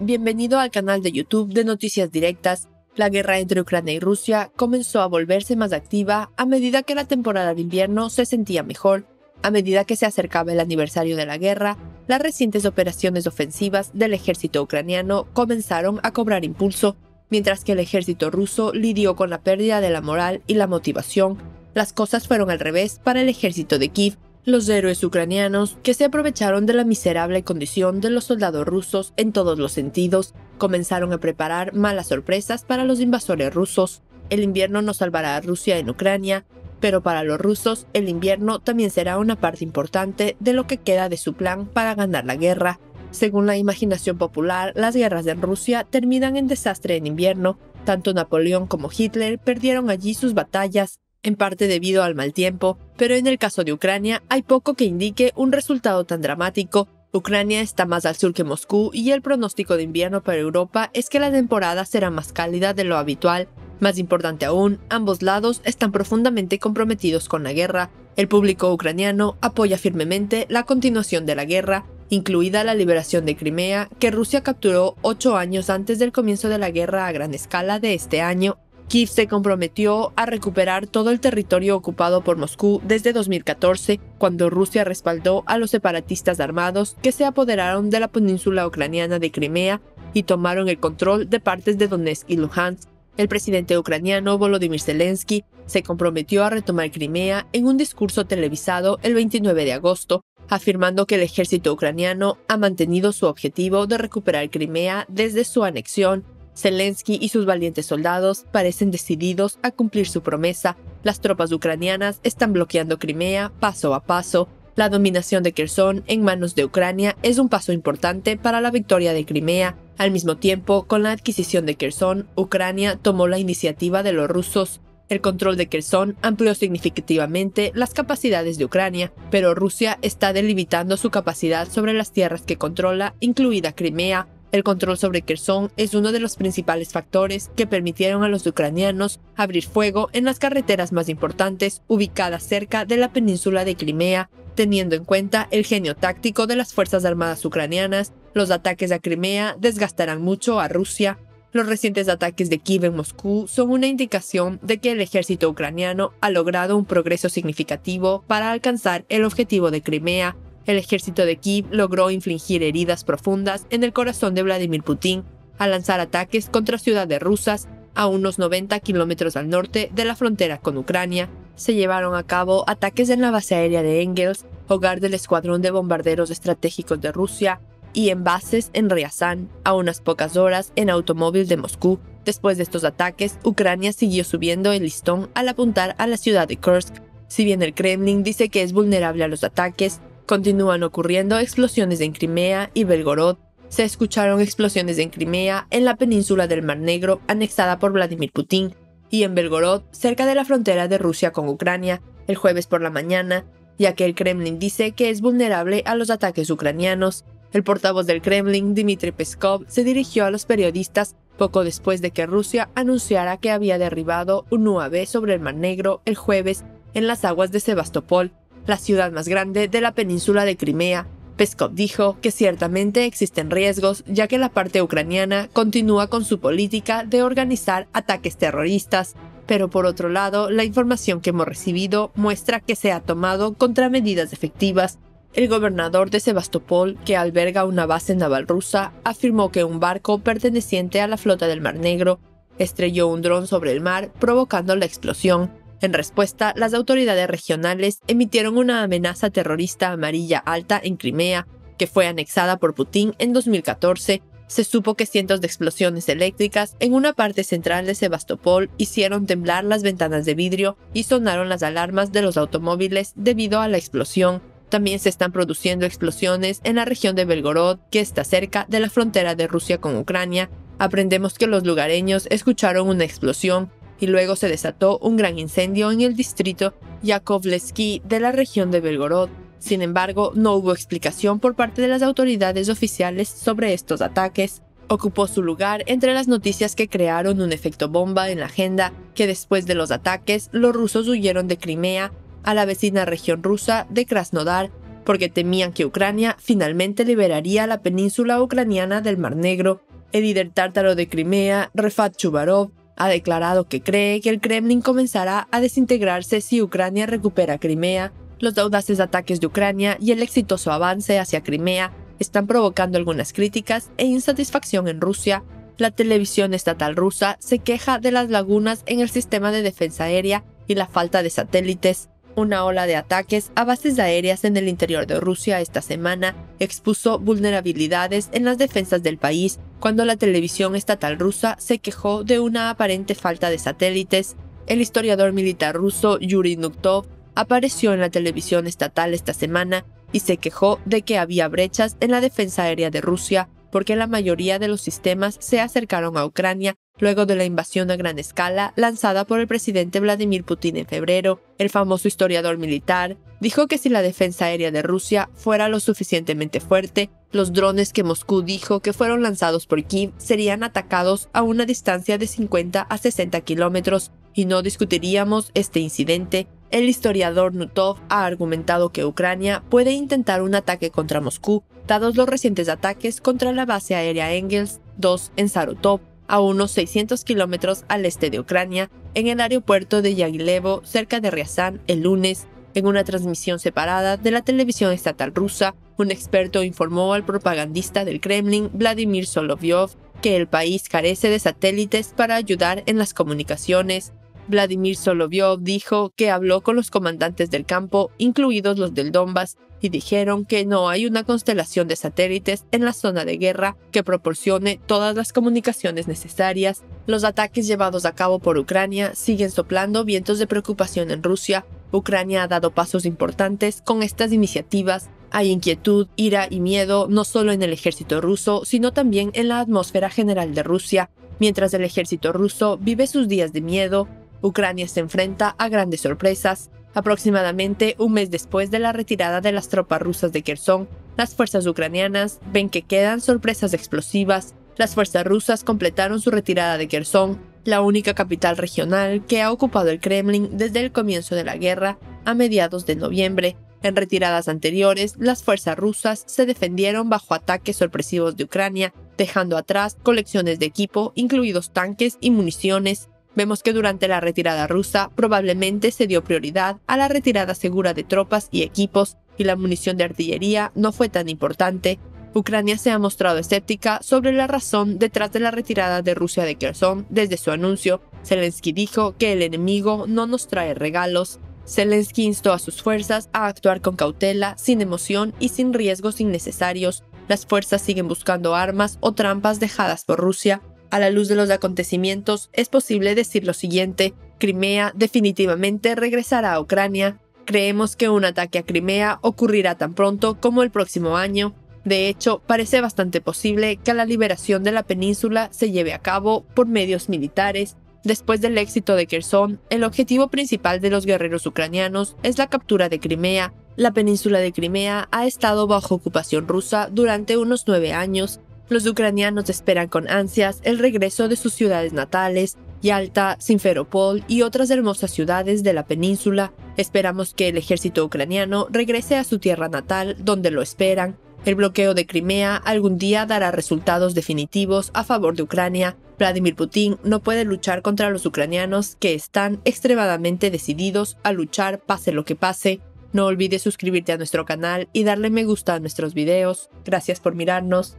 bienvenido al canal de YouTube de Noticias Directas. La guerra entre Ucrania y Rusia comenzó a volverse más activa a medida que la temporada de invierno se sentía mejor. A medida que se acercaba el aniversario de la guerra, las recientes operaciones ofensivas del ejército ucraniano comenzaron a cobrar impulso, mientras que el ejército ruso lidió con la pérdida de la moral y la motivación. Las cosas fueron al revés para el ejército de Kiev. Los héroes ucranianos, que se aprovecharon de la miserable condición de los soldados rusos en todos los sentidos, comenzaron a preparar malas sorpresas para los invasores rusos. El invierno no salvará a Rusia en Ucrania, pero para los rusos el invierno también será una parte importante de lo que queda de su plan para ganar la guerra. Según la imaginación popular, las guerras en Rusia terminan en desastre en invierno. Tanto Napoleón como Hitler perdieron allí sus batallas, en parte debido al mal tiempo, pero en el caso de Ucrania hay poco que indique un resultado tan dramático. Ucrania está más al sur que Moscú y el pronóstico de invierno para Europa es que la temporada será más cálida de lo habitual. Más importante aún, ambos lados están profundamente comprometidos con la guerra. El público ucraniano apoya firmemente la continuación de la guerra, incluida la liberación de Crimea, que Rusia capturó 8 años antes del comienzo de la guerra a gran escala de este año. Kiev se comprometió a recuperar todo el territorio ocupado por Moscú desde 2014, cuando Rusia respaldó a los separatistas armados que se apoderaron de la península ucraniana de Crimea y tomaron el control de partes de Donetsk y Luhansk. El presidente ucraniano Volodymyr Zelensky se comprometió a retomar Crimea en un discurso televisado el 29 de agosto, afirmando que el ejército ucraniano ha mantenido su objetivo de recuperar Crimea desde su anexión. Zelensky y sus valientes soldados parecen decididos a cumplir su promesa. Las tropas ucranianas están bloqueando Crimea paso a paso. La dominación de Kherson en manos de Ucrania es un paso importante para la victoria de Crimea. Al mismo tiempo, con la adquisición de Kherson, Ucrania tomó la iniciativa de los rusos. El control de Kherson amplió significativamente las capacidades de Ucrania, pero Rusia está delimitando su capacidad sobre las tierras que controla, incluida Crimea. El control sobre Kherson es uno de los principales factores que permitieron a los ucranianos abrir fuego en las carreteras más importantes ubicadas cerca de la península de Crimea. Teniendo en cuenta el genio táctico de las Fuerzas Armadas ucranianas, los ataques a Crimea desgastarán mucho a Rusia. Los recientes ataques de Kiev en Moscú son una indicación de que el ejército ucraniano ha logrado un progreso significativo para alcanzar el objetivo de Crimea. El ejército de Kiev logró infligir heridas profundas en el corazón de Vladimir Putin al lanzar ataques contra ciudades rusas a unos 90 kilómetros al norte de la frontera con Ucrania. Se llevaron a cabo ataques en la base aérea de Engels, hogar del escuadrón de bombarderos estratégicos de Rusia, y en bases en Ryazan, a unas pocas horas en automóvil de Moscú. Después de estos ataques, Ucrania siguió subiendo el listón al apuntar a la ciudad de Kursk. Si bien el Kremlin dice que es vulnerable a los ataques, continúan ocurriendo explosiones en Crimea y Belgorod. Se escucharon explosiones en Crimea, en la península del Mar Negro, anexada por Vladimir Putin, y en Belgorod, cerca de la frontera de Rusia con Ucrania, el jueves por la mañana, ya que el Kremlin dice que es vulnerable a los ataques ucranianos. El portavoz del Kremlin, Dmitry Peskov, se dirigió a los periodistas poco después de que Rusia anunciara que había derribado un UAV sobre el Mar Negro el jueves en las aguas de Sebastopol, la ciudad más grande de la península de Crimea. Peskov dijo que ciertamente existen riesgos, ya que la parte ucraniana continúa con su política de organizar ataques terroristas, pero por otro lado, la información que hemos recibido muestra que se ha tomado contramedidas efectivas. El gobernador de Sebastopol, que alberga una base naval rusa, afirmó que un barco perteneciente a la flota del Mar Negro estrelló un dron sobre el mar, provocando la explosión. En respuesta, las autoridades regionales emitieron una amenaza terrorista amarilla alta en Crimea, que fue anexada por Putin en 2014. Se supo que cientos de explosiones eléctricas en una parte central de Sebastopol hicieron temblar las ventanas de vidrio y sonaron las alarmas de los automóviles debido a la explosión. También se están produciendo explosiones en la región de Belgorod, que está cerca de la frontera de Rusia con Ucrania. Aprendemos que los lugareños escucharon una explosión y luego se desató un gran incendio en el distrito Yakovlevsky de la región de Belgorod. Sin embargo, no hubo explicación por parte de las autoridades oficiales sobre estos ataques. Ocupó su lugar entre las noticias que crearon un efecto bomba en la agenda, que después de los ataques, los rusos huyeron de Crimea a la vecina región rusa de Krasnodar, porque temían que Ucrania finalmente liberaría la península ucraniana del Mar Negro. El líder tártaro de Crimea, Refat Chubarov, ha declarado que cree que el Kremlin comenzará a desintegrarse si Ucrania recupera Crimea. Los audaces ataques de Ucrania y el exitoso avance hacia Crimea están provocando algunas críticas e insatisfacción en Rusia. La televisión estatal rusa se queja de las lagunas en el sistema de defensa aérea y la falta de satélites. Una ola de ataques a bases aéreas en el interior de Rusia esta semana expuso vulnerabilidades en las defensas del país cuando la televisión estatal rusa se quejó de una aparente falta de satélites. El historiador militar ruso Yuri Nuktov apareció en la televisión estatal esta semana y se quejó de que había brechas en la defensa aérea de Rusia porque la mayoría de los sistemas se acercaron a Ucrania luego de la invasión a gran escala lanzada por el presidente Vladimir Putin en febrero. El famoso historiador militar dijo que si la defensa aérea de Rusia fuera lo suficientemente fuerte, los drones que Moscú dijo que fueron lanzados por Kiev serían atacados a una distancia de 50 a 60 kilómetros y no discutiríamos este incidente. El historiador Nutov ha argumentado que Ucrania puede intentar un ataque contra Moscú, dados los recientes ataques contra la base aérea Engels 2 en Saratov, a unos 600 kilómetros al este de Ucrania, en el aeropuerto de Yagilevo, cerca de Ryazan, el lunes. En una transmisión separada de la televisión estatal rusa, un experto informó al propagandista del Kremlin, Vladimir Solovyov, que el país carece de satélites para ayudar en las comunicaciones. Vladimir Solovyov dijo que habló con los comandantes del campo, incluidos los del Donbass, y dijeron que no hay una constelación de satélites en la zona de guerra que proporcione todas las comunicaciones necesarias. Los ataques llevados a cabo por Ucrania siguen soplando vientos de preocupación en Rusia. Ucrania ha dado pasos importantes con estas iniciativas. Hay inquietud, ira y miedo no solo en el ejército ruso, sino también en la atmósfera general de Rusia. Mientras el ejército ruso vive sus días de miedo, Ucrania se enfrenta a grandes sorpresas. Aproximadamente un mes después de la retirada de las tropas rusas de Kherson, las fuerzas ucranianas ven que quedan sorpresas explosivas. Las fuerzas rusas completaron su retirada de Kherson, la única capital regional que ha ocupado el Kremlin desde el comienzo de la guerra a mediados de noviembre. En retiradas anteriores, las fuerzas rusas se defendieron bajo ataques sorpresivos de Ucrania, dejando atrás colecciones de equipo, incluidos tanques y municiones. Vemos que durante la retirada rusa probablemente se dio prioridad a la retirada segura de tropas y equipos, y la munición de artillería no fue tan importante. Ucrania se ha mostrado escéptica sobre la razón detrás de la retirada de Rusia de Kherson desde su anuncio. Zelensky dijo que el enemigo no nos trae regalos. Zelensky instó a sus fuerzas a actuar con cautela, sin emoción y sin riesgos innecesarios. Las fuerzas siguen buscando armas o trampas dejadas por Rusia. A la luz de los acontecimientos, es posible decir lo siguiente: Crimea definitivamente regresará a Ucrania. Creemos que un ataque a Crimea ocurrirá tan pronto como el próximo año. De hecho, parece bastante posible que la liberación de la península se lleve a cabo por medios militares. Después del éxito de Kherson, el objetivo principal de los guerreros ucranianos es la captura de Crimea. La península de Crimea ha estado bajo ocupación rusa durante unos 9 años. Los ucranianos esperan con ansias el regreso de sus ciudades natales, Yalta, Simferopol y otras hermosas ciudades de la península. Esperamos que el ejército ucraniano regrese a su tierra natal, donde lo esperan. El bloqueo de Crimea algún día dará resultados definitivos a favor de Ucrania. Vladimir Putin no puede luchar contra los ucranianos, que están extremadamente decididos a luchar pase lo que pase. No olvides suscribirte a nuestro canal y darle me gusta a nuestros videos. Gracias por mirarnos.